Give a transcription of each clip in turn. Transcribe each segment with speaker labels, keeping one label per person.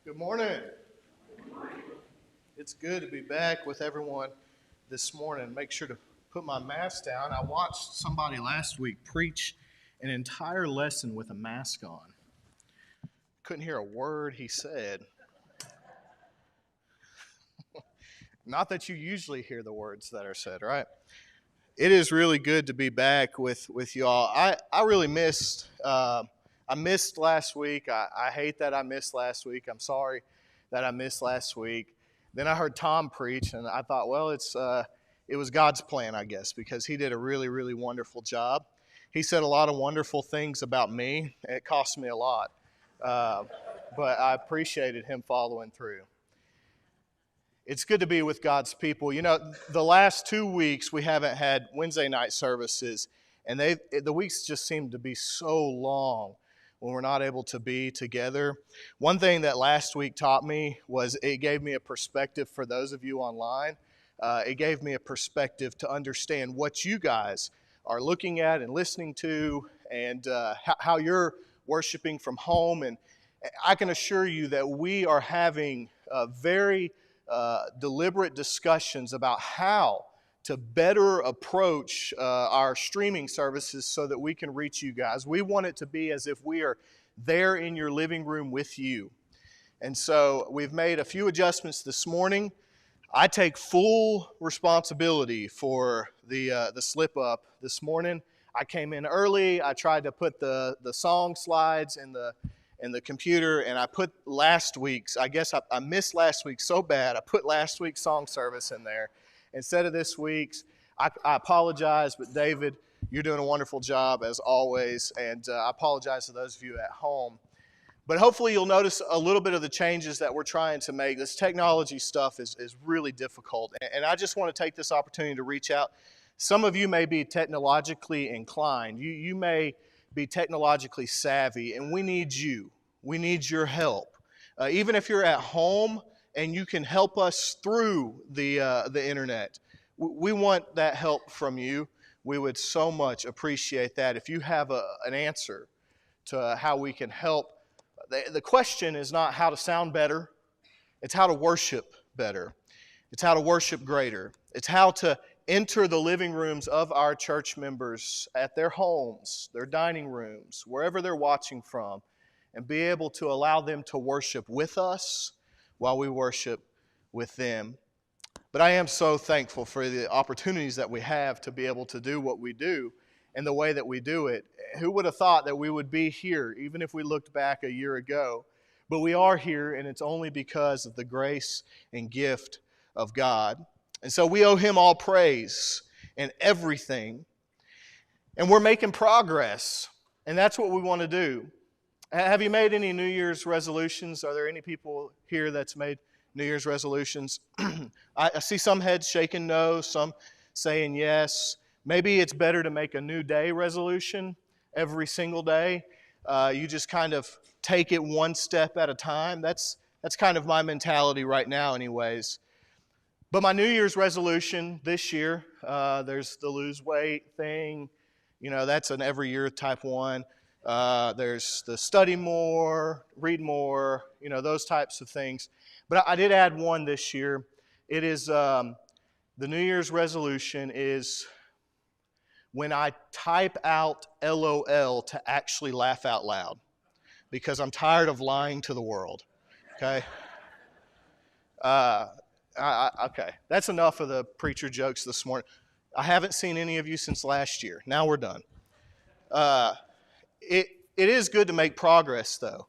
Speaker 1: Good morning. It's good to be back with everyone this morning. Make sure to put my mask down. I watched somebody last week preach an entire lesson with a mask on. Couldn't hear a word he said. Not that you usually hear the words that are said, right? It is really good to be back with y'all. I really missed. I missed last week. I hate that I missed last week. I'm sorry that I missed last week. Then I heard Tom preach, and I thought, well, it was God's plan, I guess, because he did a really, really wonderful job. He said a lot of wonderful things about me. It cost me a lot, uh, but I appreciated him following through. It's good to be with God's people. You know, the last 2 weeks we haven't had Wednesday night services, and the weeks just seem to be so long when we're not able to be together. One thing that last week taught me was it gave me a perspective for those of you online. It gave me a perspective to understand what you guys are looking at and listening to, and how you're worshiping from home. And I can assure you that we are having very deliberate discussions about how to better approach our streaming services so that we can reach you guys. We want it to be as if we are there in your living room with you. And so we've made a few adjustments this morning. I take full responsibility for the slip up this morning. I came in early. I tried to put the song slides in the computer, and I put last week's. I guess I missed last week so bad. I put last week's song service in there instead of this week's. I apologize, but David, you're doing a wonderful job as always, and I apologize to those of you at home. But hopefully you'll notice a little bit of the changes that we're trying to make. This technology stuff is really difficult. And I just want to take this opportunity to reach out. Some of you may be technologically inclined. You may be technologically savvy, and we need you. We need your help. Even if you're at home and you can help us through the internet, we want that help from you. We would so much appreciate that. If you have an answer to how we can help, the question is not how to sound better. It's how to worship better. It's how to worship greater. It's how to enter the living rooms of our church members at their homes, their dining rooms, wherever they're watching from, and be able to allow them to worship with us while we worship with them. But I am so thankful for the opportunities that we have to be able to do what we do and the way that we do it. Who would have thought that we would be here, even if we looked back a year ago? But we are here, and it's only because of the grace and gift of God. And so we owe Him all praise and everything. And we're making progress, and that's what we want to do. Have you made any New Year's resolutions? Are there any people here that's made New Year's resolutions? I see some heads shaking no, some saying yes. Maybe it's better to make a new day resolution every single day. You just kind of take it one step at a time. That's kind of my mentality right now anyways. But my New Year's resolution this year, there's the lose weight thing. You know, that's an every year type one. There's the study more, read more, you know, those types of things. But I did add one this year. It is, the New Year's resolution is when I type out LOL to actually laugh out loud, because I'm tired of lying to the world, okay? Okay, that's enough of the preacher jokes this morning. I haven't seen any of you since last year. Now we're done. It is good to make progress, though.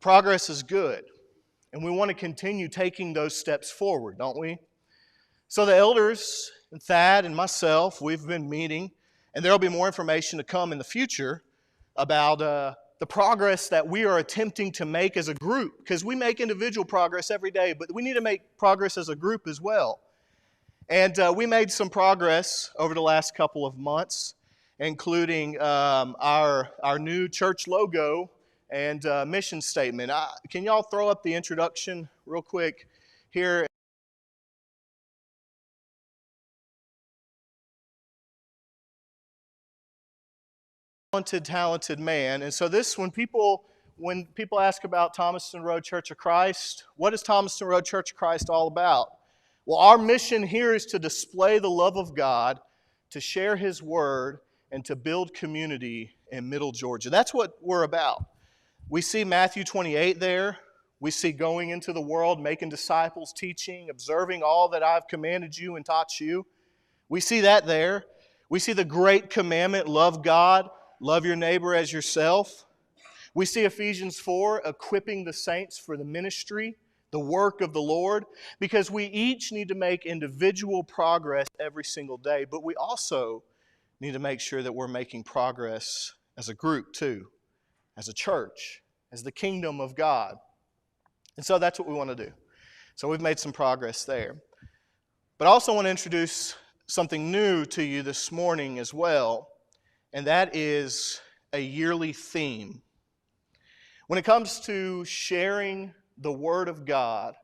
Speaker 1: Progress is good, and we want to continue taking those steps forward, don't we? So the elders, and Thad and myself, we've been meeting, and there will be more information to come in the future about the progress that we are attempting to make as a group, because we make individual progress every day, but we need to make progress as a group as well. And we made some progress over the last couple of months, including our new church logo and mission statement. Can y'all throw up the introduction real quick here? Talented man. And so this, when people when people ask about Thomaston Road Church of Christ, what is Thomaston Road Church of Christ all about? Well, our mission here is to display the love of God, to share His Word, and to build community in Middle Georgia. That's what we're about. We see Matthew 28 there. We see going into the world, making disciples, teaching, observing all that I've commanded you and taught you. We see that there. We see the great commandment, love God, love your neighbor as yourself. We see Ephesians 4, equipping the saints for the ministry, the work of the Lord, because we each need to make individual progress every single day, but we also need to make sure that we're making progress as a group too, as a church, as the kingdom of God. And so that's what we want to do. So we've made some progress there. But I also want to introduce something new to you this morning as well, and that is a yearly theme. When it comes to sharing the Word of God,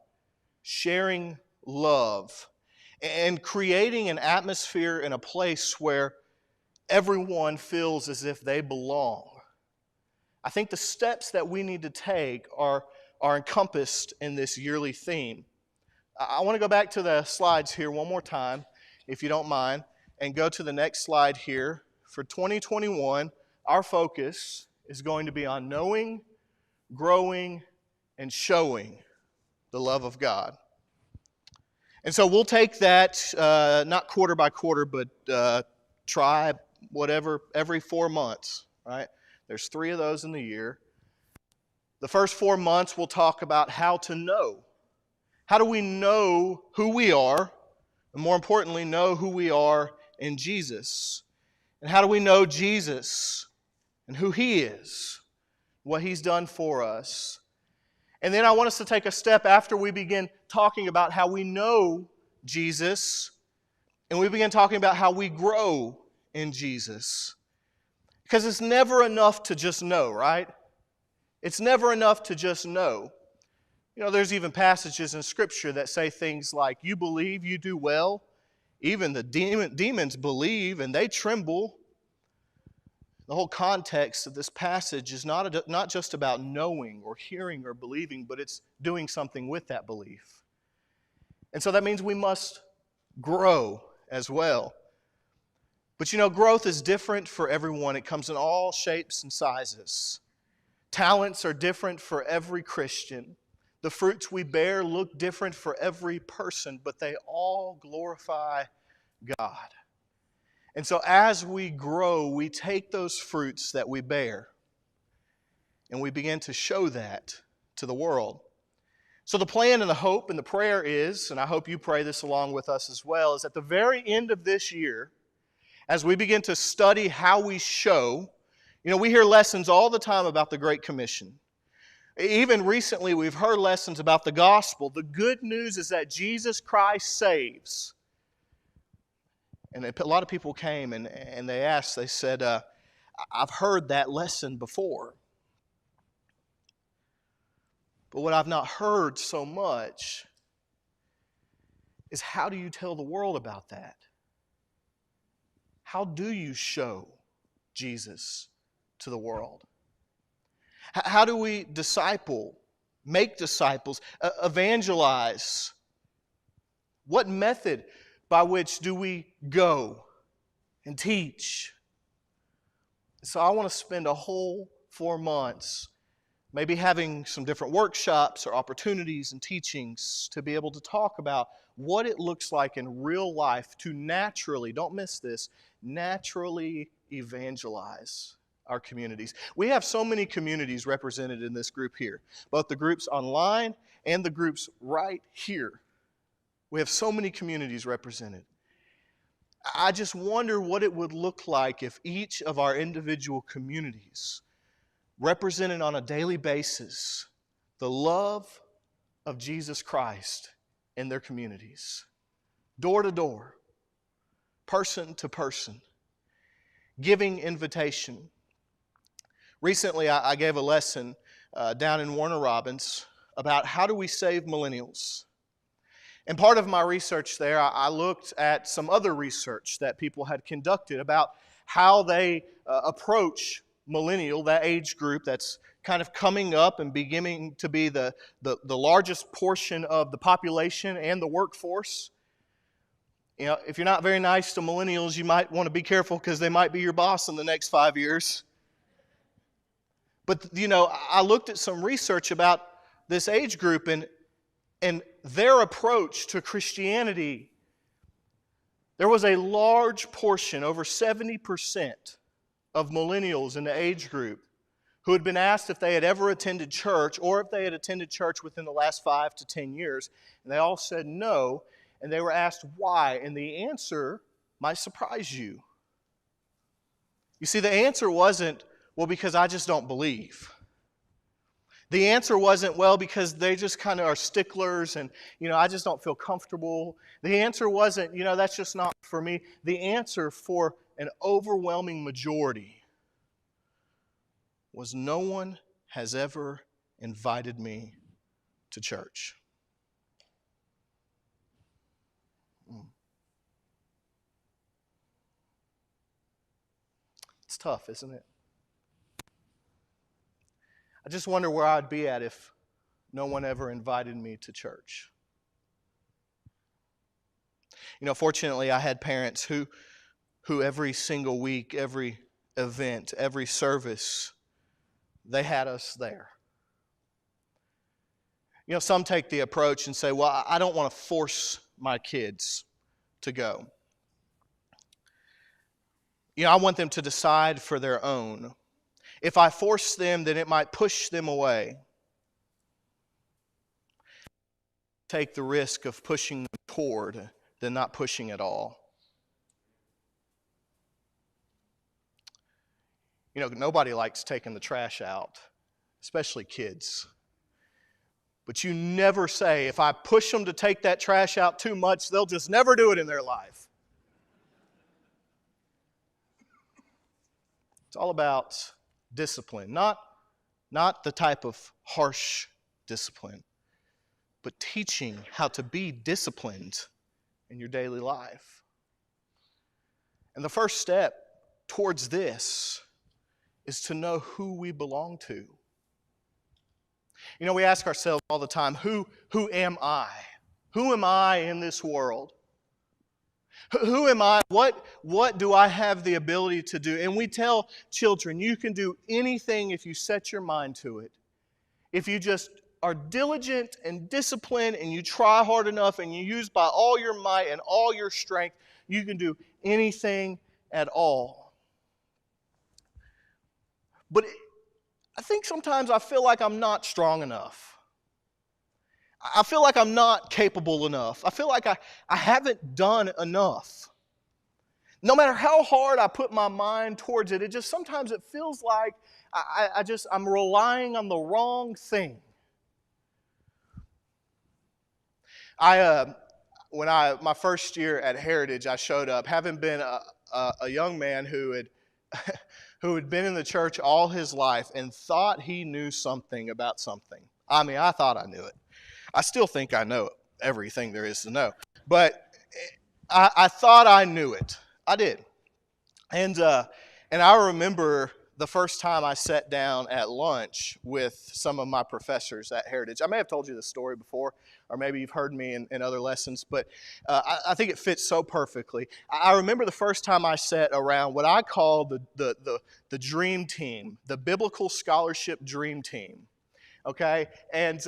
Speaker 1: sharing love, and creating an atmosphere in a place where everyone feels as if they belong, I think the steps that we need to take are encompassed in this yearly theme. I want to go back to the slides here one more time, if you don't mind, and go to the next slide here. For 2021, our focus is going to be on knowing, growing, and showing the love of God. And so we'll take that, not quarter by quarter, but try whatever, every 4 months, right? There's 3 of those in the year. The first 4 months we'll talk about how to know. How do we know who we are, and more importantly, know who we are in Jesus? And how do we know Jesus and who He is, what He's done for us? And then I want us to take a step after we begin talking about how we know Jesus, and we begin talking about how we grow in Jesus. Because it's never enough to just know, right? It's never enough to just know. You know, there's even passages in Scripture that say things like, you believe, you do well. Even the demons believe and they tremble. The whole context of this passage is not just about knowing or hearing or believing, but it's doing something with that belief. And so that means we must grow as well. But you know, growth is different for everyone. It comes in all shapes and sizes. Talents are different for every Christian. The fruits we bear look different for every person, but they all glorify God. And so as we grow, we take those fruits that we bear and we begin to show that to the world. So the plan and the hope and the prayer is, and I hope you pray this along with us as well, is at the very end of this year, as we begin to study how we show, you know, we hear lessons all the time about the Great Commission. Even recently, we've heard lessons about the gospel. The good news is that Jesus Christ saves. And a lot of people came and they asked, they said, I've heard that lesson before. But what I've not heard so much is, how do you tell the world about that? How do you show Jesus to the world? How do we disciple, make disciples, evangelize? What method by which do we go and teach? So I want to spend a whole 4 months maybe having some different workshops or opportunities and teachings to be able to talk about what it looks like in real life to naturally, don't miss this, naturally evangelize our communities. We have so many communities represented in this group here, both the groups online and the groups right here. We have so many communities represented. I just wonder what it would look like if each of our individual communities represented on a daily basis the love of Jesus Christ in their communities, door to door, person to person, giving invitation. Recently, I gave a lesson down in Warner Robins about how do we save millennials. And part of my research there, I looked at some other research that people had conducted about how they approach millennial, that age group that's kind of coming up and beginning to be the largest portion of the population and the workforce. You know, if you're not very nice to millennials, you might want to be careful because they might be your boss in the next 5 years. But, you know, I looked at some research about this age group and their approach to Christianity. There was a large portion, over 70% of millennials in the age group, who had been asked if they had ever attended church or if they had attended church within the last 5 to 10 years. And they all said no, and they were asked why. And the answer might surprise you. You see, the answer wasn't, well, because I just don't believe. The answer wasn't, well, because they just kind of are sticklers and, you know, I just don't feel comfortable. The answer wasn't, you know, that's just not for me. The answer for an overwhelming majority was, no one has ever invited me to church. It's tough, isn't it? I just wonder where I'd be at if no one ever invited me to church. You know, fortunately, I had parents who every single week, every event, every service, they had us there. You know, some take the approach and say, well, I don't want to force my kids to go. You know, I want them to decide for their own. If I force them, then it might push them away. Take the risk of pushing them toward than not pushing at all. You know, nobody likes taking the trash out, especially kids. But you never say, if I push them to take that trash out too much, they'll just never do it in their life. It's all about discipline, not the type of harsh discipline, but teaching how to be disciplined in your daily life. And the first step towards this is to know who we belong to. You know, we ask ourselves all the time, who am I? Who am I in this world? Who am I? What do I have the ability to do? And we tell children, you can do anything if you set your mind to it. If you just are diligent and disciplined and you try hard enough and you use by all your might and all your strength, you can do anything at all. But I think sometimes I feel like I'm not strong enough. I feel like I'm not capable enough. I feel like I haven't done enough. No matter how hard I put my mind towards it, sometimes it feels like I'm relying on the wrong thing. My first year at Heritage, I showed up, having been a young man who had been in the church all his life and thought he knew something about something. I mean, I thought I knew it. I still think I know everything there is to know. But I thought I knew it. I did. And I remember the first time I sat down at lunch with some of my professors at Heritage. I may have told you this story before, or maybe you've heard me in other lessons, but I think it fits so perfectly. I remember the first time I sat around what I call the dream team, the biblical scholarship dream team. Okay? And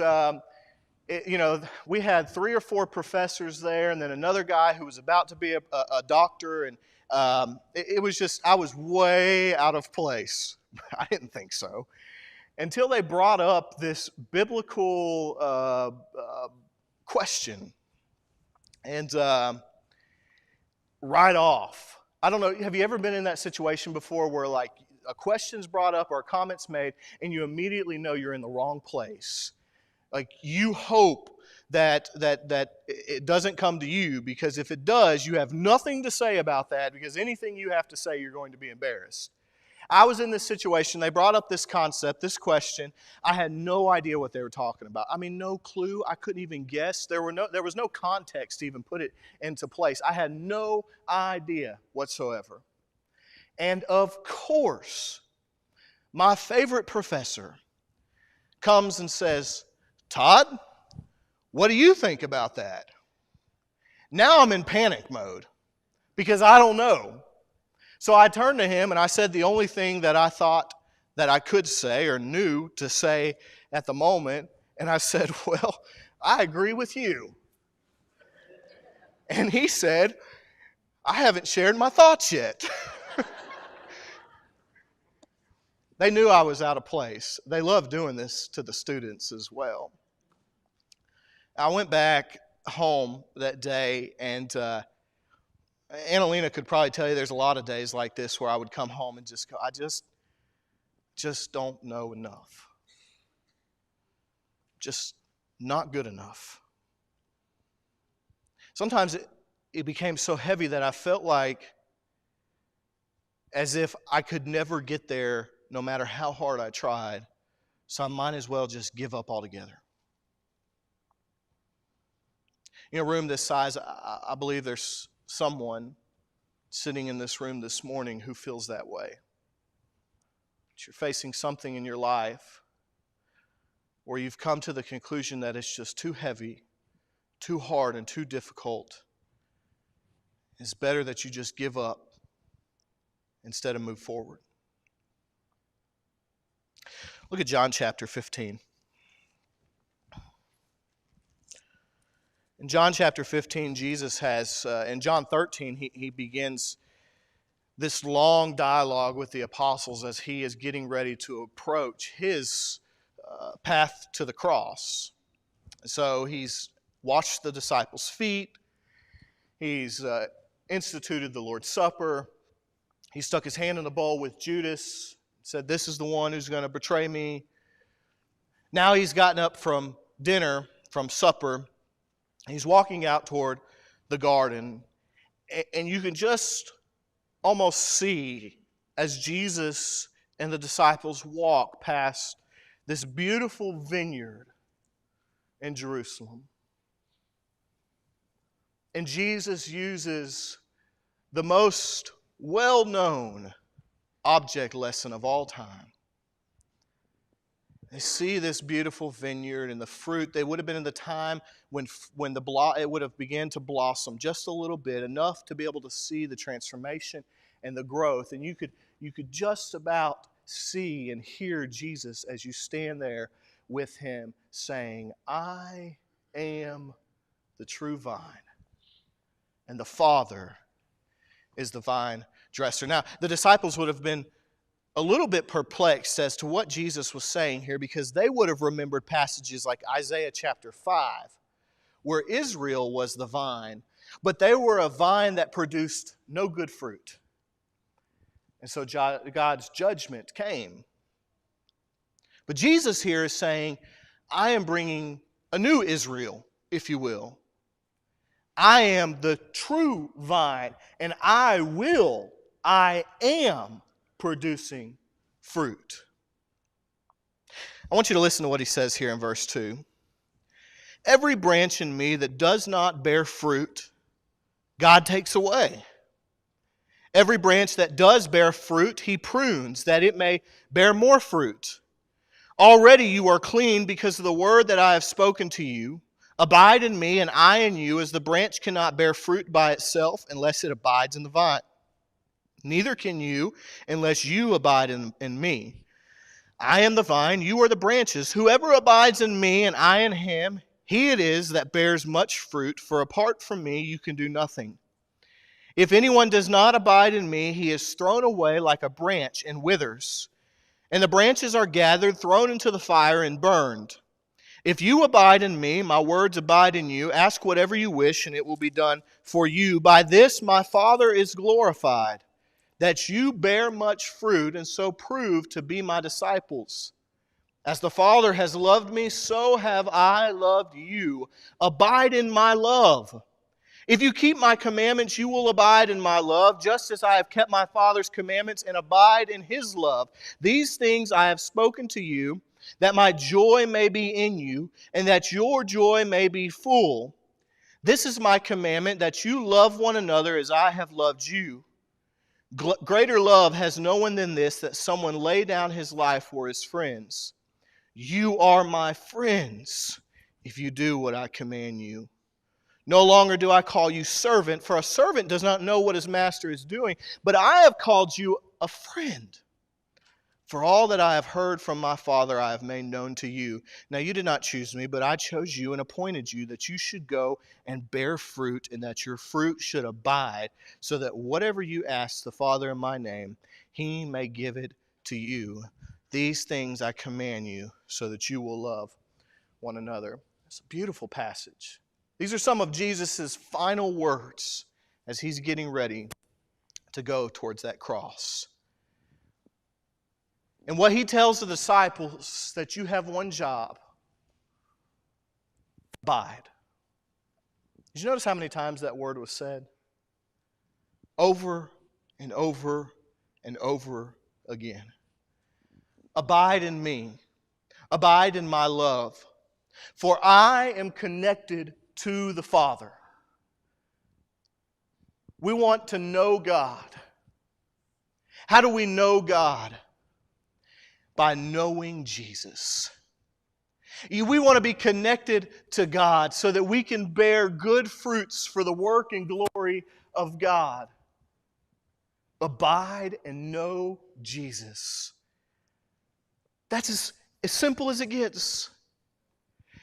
Speaker 1: we had 3 or 4 professors there, and then another guy who was about to be a doctor, and it was just, I was way out of place. I didn't think so. Until they brought up this biblical question. And right off, I don't know, have you ever been in that situation before where like a question's brought up or a comment's made, and you immediately know you're in the wrong place? Like you hope that it doesn't come to you, because if it does, you have nothing to say about that, because anything you have to say, you're going to be embarrassed. I was in this situation. They brought up this concept, this question. I had no idea what they were talking about. I mean, no clue. I couldn't even guess. There was no context to even put it into place. I had no idea whatsoever. And of course, my favorite professor, comes and says, Todd, what do you think about that? Now I'm in panic mode because I don't know. So I turned to him and I said the only thing that I thought that I could say or knew to say at the moment, and I said, well, I agree with you. And he said, I haven't shared my thoughts yet. They knew I was out of place. They love doing this to the students as well. I went back home that day, and Annalena could probably tell you there's a lot of days like this where I would come home and just go, I just don't know enough. Just not good enough. Sometimes it became so heavy that I felt like as if I could never get there no matter how hard I tried, so I might as well just give up altogether. In a room this size, I believe there's someone sitting in this room this morning who feels that way. That you're facing something in your life where you've come to the conclusion that it's just too heavy, too hard, and too difficult. It's better that you just give up instead of move forward. Look at John chapter 15. In John chapter 15, Jesus has, in John 13, he begins this long dialogue with the apostles as he is getting ready to approach his path to the cross. So he's washed the disciples' feet. He's instituted the Lord's Supper. He stuck his hand in the bowl with Judas, said, this is the one who's going to betray me. Now he's gotten up from dinner, from supper. He's walking out toward the garden. And you can just almost see as Jesus and the disciples walk past this beautiful vineyard in Jerusalem. And Jesus uses the most well-known object lesson of all time. They see this beautiful vineyard and the fruit. They would have been in the time when it would have begun to blossom just a little bit, enough to be able to see the transformation and the growth. And you could just about see and hear Jesus as you stand there with him saying, I am the true vine, and the Father is the vine dresser. Now, the disciples would have been a little bit perplexed as to what Jesus was saying here, because they would have remembered passages like Isaiah chapter 5, where Israel was the vine, but they were a vine that produced no good fruit. And so God's judgment came. But Jesus here is saying, I am bringing a new Israel, if you will. I am the true vine, and I am producing fruit. I want you to listen to what he says here in verse 2. Every branch in me that does not bear fruit, God takes away. Every branch that does bear fruit, he prunes, that it may bear more fruit. Already you are clean because of the word that I have spoken to you. Abide in me, and I in you, as the branch cannot bear fruit by itself unless it abides in the vine. Neither can you unless you abide in me. I am the vine, you are the branches. Whoever abides in me and I in him, he it is that bears much fruit, for apart from me you can do nothing. If anyone does not abide in me, he is thrown away like a branch and withers. And the branches are gathered, thrown into the fire, and burned. If you abide in me, my words abide in you, ask whatever you wish, and it will be done for you. By this my Father is glorified, that you bear much fruit, and so prove to be my disciples. As the Father has loved me, so have I loved you. Abide in my love. If you keep my commandments, you will abide in my love, just as I have kept my Father's commandments and abide in his love. These things I have spoken to you, that my joy may be in you, and that your joy may be full. This is my commandment, that you love one another as I have loved you. Greater love has no one than this, that someone lay down his life for his friends. You are my friends if you do what I command you. No longer do I call you servant, for a servant does not know what his master is doing, but I have called you a friend. For all that I have heard from my Father I have made known to you. Now you did not choose me, but I chose you and appointed you that you should go and bear fruit, and that your fruit should abide, so that whatever you ask the Father in my name, he may give it to you. These things I command you, so that you will love one another. It's a beautiful passage. These are some of Jesus' final words as he's getting ready to go towards that cross. And what he tells the disciples, that you have one job: abide. Did you notice how many times that word was said? Over and over and over again. Abide in me. Abide in my love. For I am connected to the Father. We want to know God. How do we know God? By knowing Jesus. We want to be connected to God so that we can bear good fruits for the work and glory of God. Abide and know Jesus. That's as simple as it gets.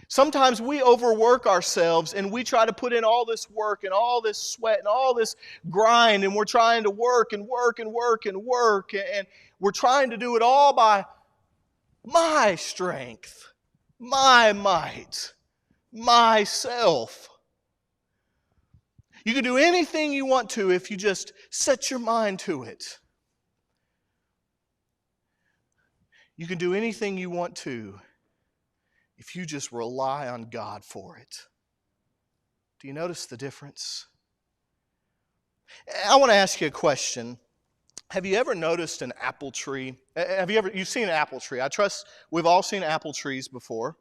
Speaker 1: Sometimes we overwork ourselves and we try to put in all this work and all this sweat and all this grind, and we're trying to work and work and work and work, and we're trying to do it all by my strength, my might, myself. You can do anything you want to if you just set your mind to it. You can do anything you want to if you just rely on God for it. Do you notice the difference? I want to ask you a question. Have you ever noticed an apple tree? You've seen an apple tree. I trust we've all seen apple trees before.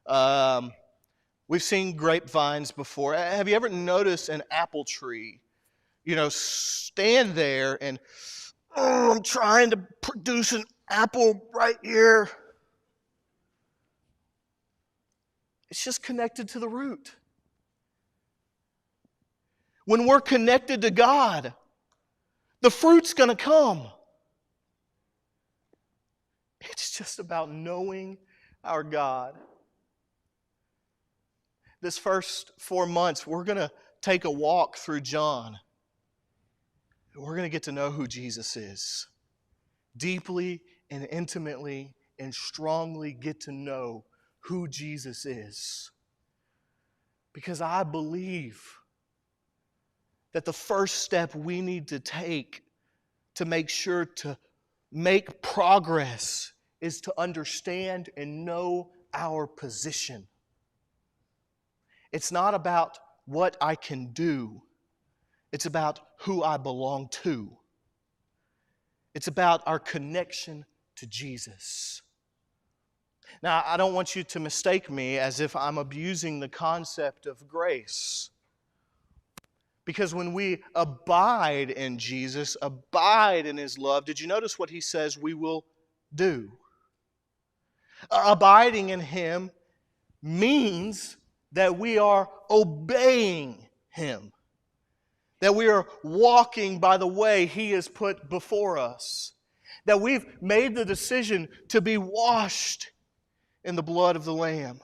Speaker 1: We've seen grapevines before. Have you ever noticed an apple tree, stand there and, I'm trying to produce an apple right here. It's just connected to the root. When we're connected to God, the fruit's going to come. It's just about knowing our God. This first 4 months, we're going to take a walk through John. We're going to get to know who Jesus is. Deeply and intimately and strongly get to know who Jesus is. Because I believe that the first step we need to take to make sure to make progress is to understand and know our position. It's not about what I can do. It's about who I belong to. It's about our connection to Jesus. Now, I don't want you to mistake me as if I'm abusing the concept of grace. Because when we abide in Jesus, abide in His love, did you notice what He says we will do? Abiding in Him means that we are obeying Him. That we are walking by the way He has put before us. That we've made the decision to be washed in the blood of the Lamb.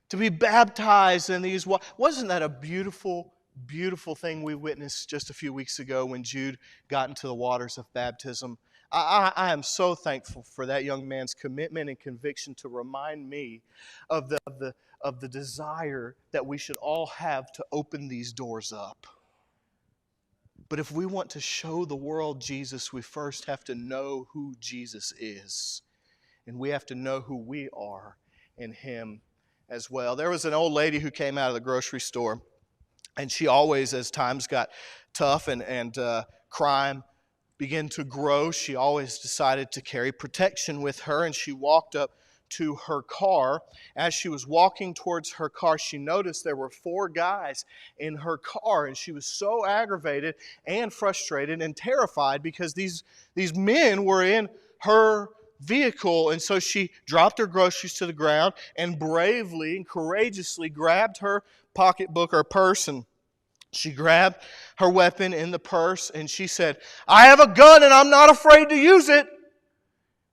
Speaker 1: To be baptized in these waters. Wasn't that a beautiful thing we witnessed just a few weeks ago when Jude got into the waters of baptism? I am so thankful for that young man's commitment and conviction to remind me of the desire that we should all have to open these doors up. But if we want to show the world Jesus, we first have to know who Jesus is. And we have to know who we are in Him as well. There was an old lady who came out of the grocery store, and she always, as times got tough and crime began to grow, she always decided to carry protection with her, and she walked up to her car. As she was walking towards her car, she noticed there were 4 guys in her car, and she was so aggravated and frustrated and terrified because these men were in her vehicle. And so she dropped her groceries to the ground and bravely and courageously grabbed her pocketbook or purse, and she grabbed her weapon in the purse, and she said, "I have a gun and I'm not afraid to use it."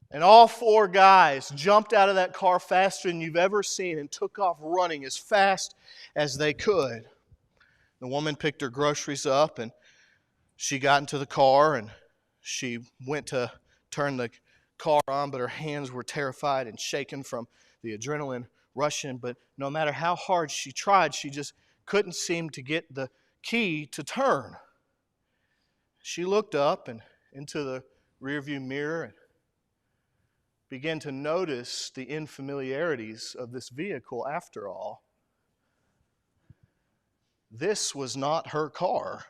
Speaker 1: And all 4 guys jumped out of that car faster than you've ever seen and took off running as fast as they could. The woman picked her groceries up, and she got into the car, and she went to turn the car on, but her hands were terrified and shaken from the adrenaline rushing. But no matter how hard she tried, she just couldn't seem to get the key to turn. She looked up and into the rearview mirror and began to notice the unfamiliarities of this vehicle. After all, this was not her car.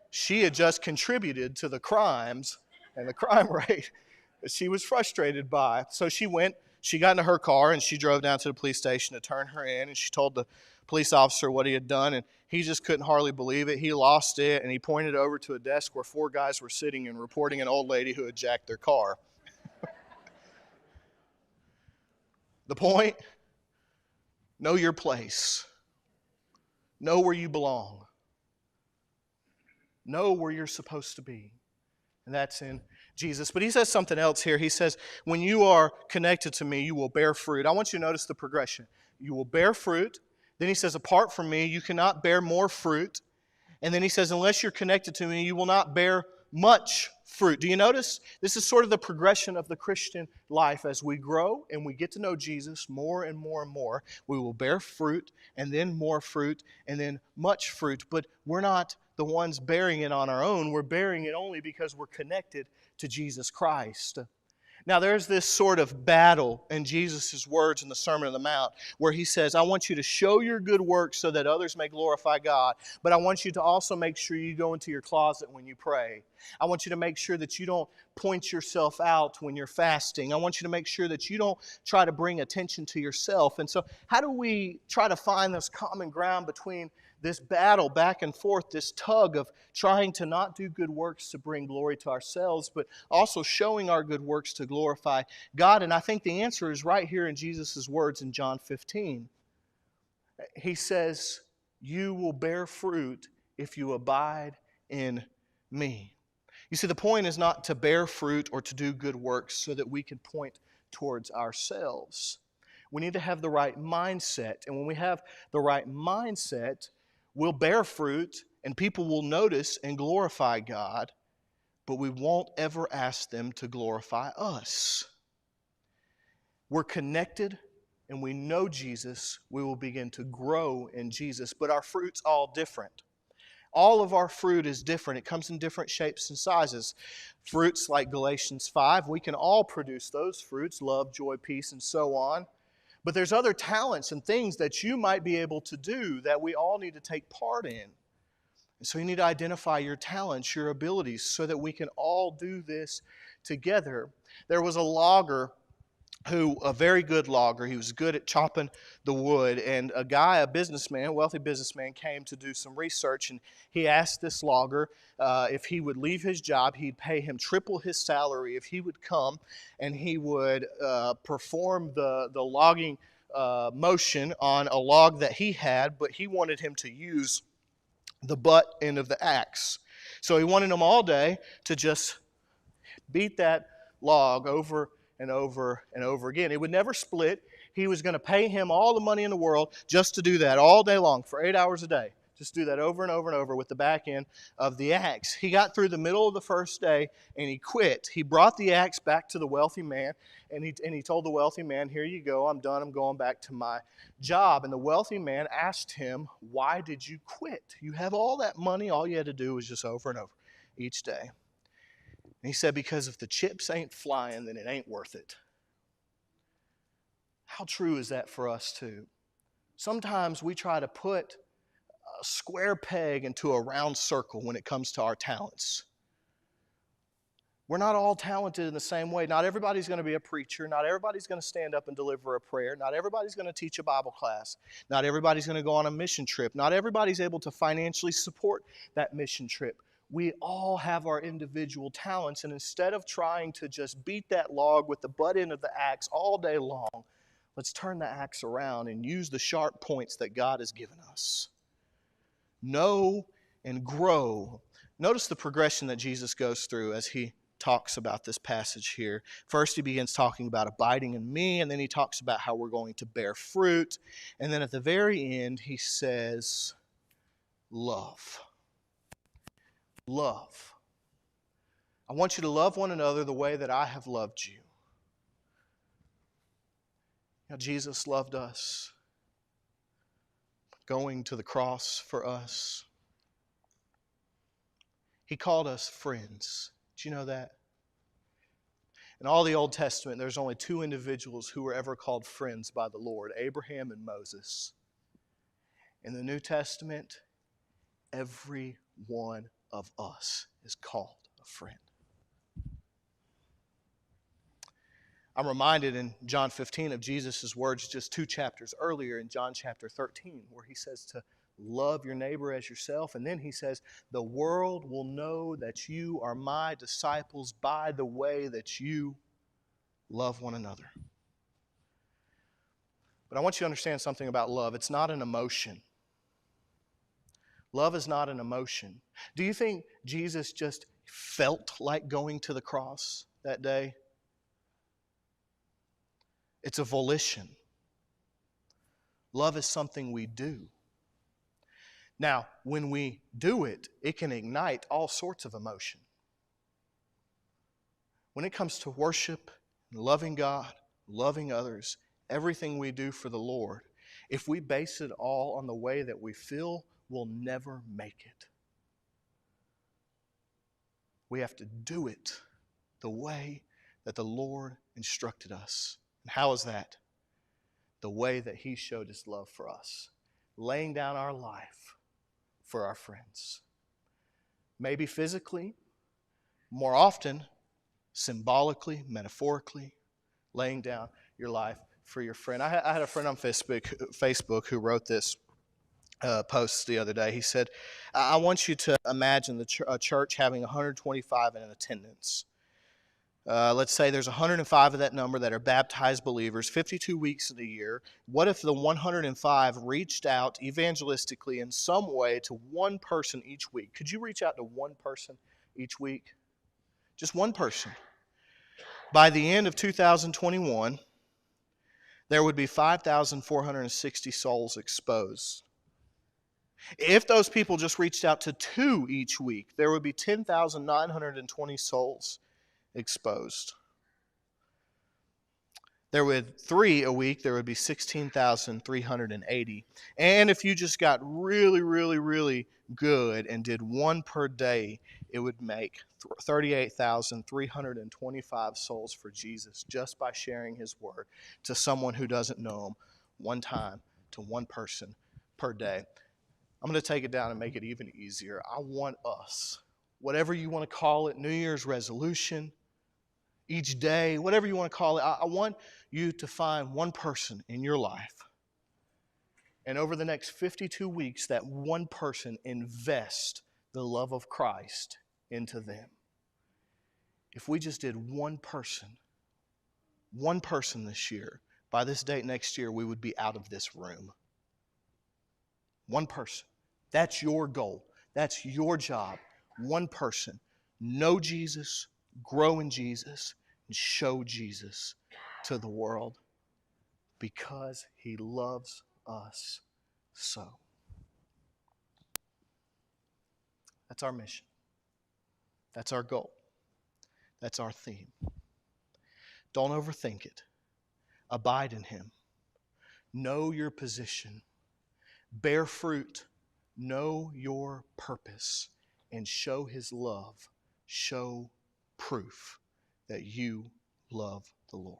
Speaker 1: She had just contributed to the crimes and the crime rate that she was frustrated by. So she got into her car, and she drove down to the police station to turn her in, and she told the police officer what he had done, and he just couldn't hardly believe it. He lost it, and he pointed over to a desk where 4 guys were sitting and reporting an old lady who had jacked their car. The point? Know your place. Know where you belong. Know where you're supposed to be. And that's in Jesus. But he says something else here. He says, when you are connected to me, you will bear fruit. I want you to notice the progression. You will bear fruit. Then he says, apart from me, you cannot bear more fruit. And then he says, unless you're connected to me, you will not bear much fruit. Do you notice? This is sort of the progression of the Christian life. As we grow and we get to know Jesus more and more and more, we will bear fruit, and then more fruit, and then much fruit. But we're not the ones bearing it on our own. We're bearing it only because we're connected to Jesus Christ. Now, there's this sort of battle in Jesus' words in the Sermon on the Mount where he says, I want you to show your good works so that others may glorify God, but I want you to also make sure you go into your closet when you pray. I want you to make sure that you don't point yourself out when you're fasting. I want you to make sure that you don't try to bring attention to yourself. And so how do we try to find this common ground between this battle back and forth, this tug of trying to not do good works to bring glory to ourselves, but also showing our good works to glorify God? And I think the answer is right here in Jesus' words in John 15. He says, you will bear fruit if you abide in me. You see, the point is not to bear fruit or to do good works so that we can point towards ourselves. We need to have the right mindset. And when we have the right mindset, we'll bear fruit, and people will notice and glorify God, but we won't ever ask them to glorify us. We're connected, and we know Jesus. We will begin to grow in Jesus, but our fruit's all different. All of our fruit is different. It comes in different shapes and sizes. Fruits like Galatians 5, we can all produce those fruits, love, joy, peace, and so on. But there's other talents and things that you might be able to do that we all need to take part in. And so you need to identify your talents, your abilities, so that we can all do this together. There was a logger a very good logger. He was good at chopping the wood. And a businessman, a wealthy businessman, came to do some research. And he asked this logger if he would leave his job, he'd pay him triple his salary if he would come and he would perform the logging motion on a log that he had, but he wanted him to use the butt end of the axe. So he wanted him all day to just beat that log over and over and over again. It would never split. He was going to pay him all the money in the world just to do that all day long for 8 hours a day. Just do that over and over and over with the back end of the axe. He got through the middle of the first day and he quit. He brought the axe back to the wealthy man and he told the wealthy man, here you go, I'm done, I'm going back to my job. And the wealthy man asked him, why did you quit? You have all that money, all you had to do was just over and over each day. And he said, because if the chips ain't flying, then it ain't worth it. How true is that for us too? Sometimes we try to put a square peg into a round circle when it comes to our talents. We're not all talented in the same way. Not everybody's going to be a preacher. Not everybody's going to stand up and deliver a prayer. Not everybody's going to teach a Bible class. Not everybody's going to go on a mission trip. Not everybody's able to financially support that mission trip. We all have our individual talents, and instead of trying to just beat that log with the butt end of the axe all day long, let's turn the axe around and use the sharp points that God has given us. Know and grow. Notice the progression that Jesus goes through as he talks about this passage here. First, he begins talking about abiding in me, and then he talks about how we're going to bear fruit. And then at the very end, he says, love. Love. I want you to love one another the way that I have loved you. Now, Jesus loved us, going to the cross for us. He called us friends. Do you know that? In all the Old Testament, there's only two individuals who were ever called friends by the Lord, Abraham and Moses. In the New Testament, every one of us is called a friend. I'm reminded in John 15 of Jesus' words just 2 chapters earlier in John chapter 13, where he says to love your neighbor as yourself. And then he says, the world will know that you are my disciples by the way that you love one another. But I want you to understand something about love. It's not an emotion. Love is not an emotion. Do you think Jesus just felt like going to the cross that day? It's a volition. Love is something we do. Now, when we do it, it can ignite all sorts of emotion. When it comes to worship, loving God, loving others, everything we do for the Lord, if we base it all on the way that we feel, we'll never make it. We have to do it the way that the Lord instructed us. And how is that? The way that He showed His love for us, laying down our life for our friends. Maybe physically, more often, symbolically, laying down your life for your friend. I had a friend on Facebook who wrote this post the other day. He said, I want you to imagine a church having 125 in attendance. Let's say there's 105 of that number that are baptized believers, 52 weeks of the year. What if the 105 reached out evangelistically in some way to one person each week? Could you reach out to one person each week? Just one person. By the end of 2021, there would be 5,460 souls exposed. If those people just reached out to 2 each week, there would be 10,920 souls exposed. There would 3 a week, there would be 16,380. And if you just got really good and did 1 per day, it would make 38,325 souls for Jesus just by sharing His word to someone who doesn't know Him one time, to one person per day. I'm going to take it down and make it even easier. I want us, whatever you want to call it, New Year's resolution, each day, whatever you want to call it, I want you to find one person in your life. And over the next 52 weeks, that one person invest the love of Christ into them. If we just did one person this year, by this date next year, we would be out of this room. One person. That's your goal. That's your job. One person. Know Jesus, grow in Jesus, and show Jesus to the world because He loves us so. That's our mission. That's our goal. That's our theme. Don't overthink it. Abide in Him. Know your position. Bear fruit. Know your purpose. And show His love. Show proof that you love the Lord.